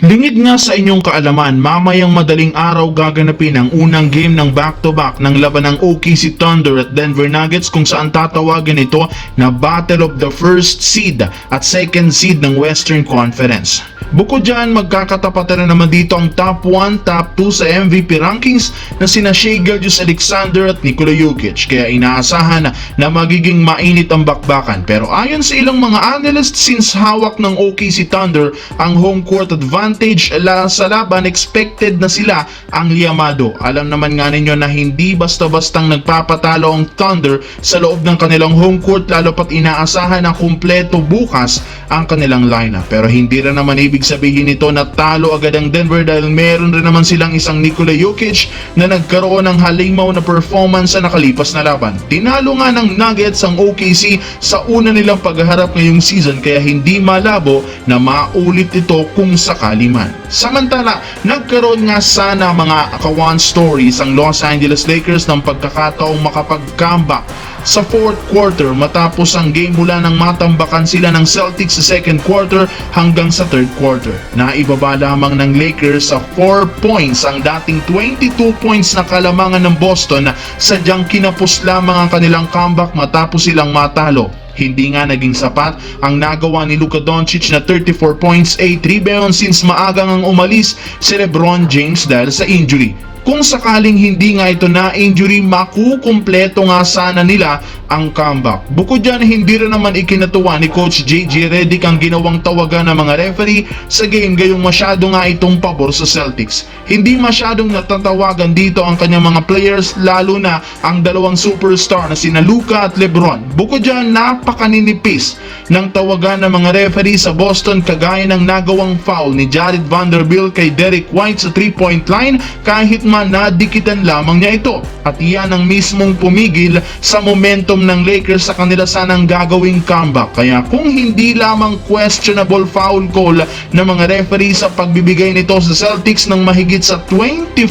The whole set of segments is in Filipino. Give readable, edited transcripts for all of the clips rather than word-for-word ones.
Lingid nga sa inyong kaalaman, mamayang madaling araw gaganapin ang unang game ng back-to-back ng laban ng OKC Thunder at Denver Nuggets kung saan tatawagin ito na Battle of the First Seed at Second Seed ng Western Conference. Bukod dyan, magkakatapatan na naman dito ang top 1, top 2 sa MVP rankings na sina Shai Gilgeous-Alexander at Nikola Jokic, kaya inaasahan na magiging mainit ang bakbakan. Pero ayon sa ilang mga analysts, since hawak ng OKC Thunder ang home court advantage sa laban, expected na sila ang liyamado. Alam naman nga ninyo na hindi basta-bastang nagpapatalo ang Thunder sa loob ng kanilang home court, lalo pat inaasahan na kumpleto bukas ang kanilang lineup. Pero hindi rin naman ibig sabihin nito na talo agad ang Denver dahil meron rin naman silang isang Nikola Jokic na nagkaroon ng halimaw na performance sa nakalipas na laban. Tinalo nga ng Nuggets ang OKC sa una nilang pagharap ngayong season, kaya hindi malabo na maulit ito kung sakali man. Samantala, nagkaroon nga sana mga akawan stories ang Los Angeles Lakers ng pagkakataong makapag-comeback sa fourth quarter matapos ang game mula nang matambakan sila ng Celtics sa second quarter hanggang sa third quarter. Naibaba lamang ng Lakers sa 4 points ang dating 22 points na kalamangan ng Boston, sadyang kinapos lamang ang kanilang comeback matapos silang matalo. Hindi nga naging sapat ang nagawa ni Luka Doncic na 34 points, 8 rebounds since maagang ang umalis si LeBron James dahil sa injury. Kung sakaling hindi nga ito na injury, makukumpleto nga sana nila ang comeback. Bukod dyan, hindi rin naman ikinatuwa ni Coach JJ Redick ang ginawang tawagan ng mga referee sa game, gayong masyado nga itong pabor sa Celtics. Hindi masyadong natatawagan dito ang kanyang mga players, lalo na ang dalawang superstar na sina Luka at LeBron. Bukod dyan, napakaninipis ng tawagan ng mga referee sa Boston, kagaya ng nagawang foul ni Jared Vanderbilt kay Derek White sa 3-point line kahit nadikitan lamang niya ito, at iyan ang mismong pumigil sa momentum ng Lakers sa kanila sanang gagawing comeback. Kaya kung hindi lamang questionable foul call ng mga referee sa pagbibigay nito sa Celtics ng mahigit sa 25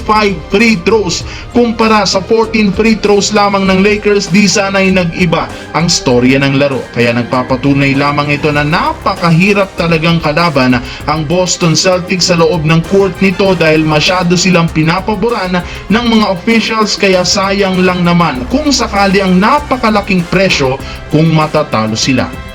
free throws kumpara sa 14 free throws lamang ng Lakers, di sana'y nag-iba ang storya ng laro. Kaya nagpapatunay lamang ito na napakahirap talagang kalaban ang Boston Celtics sa loob ng court nito dahil masyado silang pinapaboran ng mga officials, kaya sayang lang naman kung sakali ang napakalaking presyo kung matatalo sila.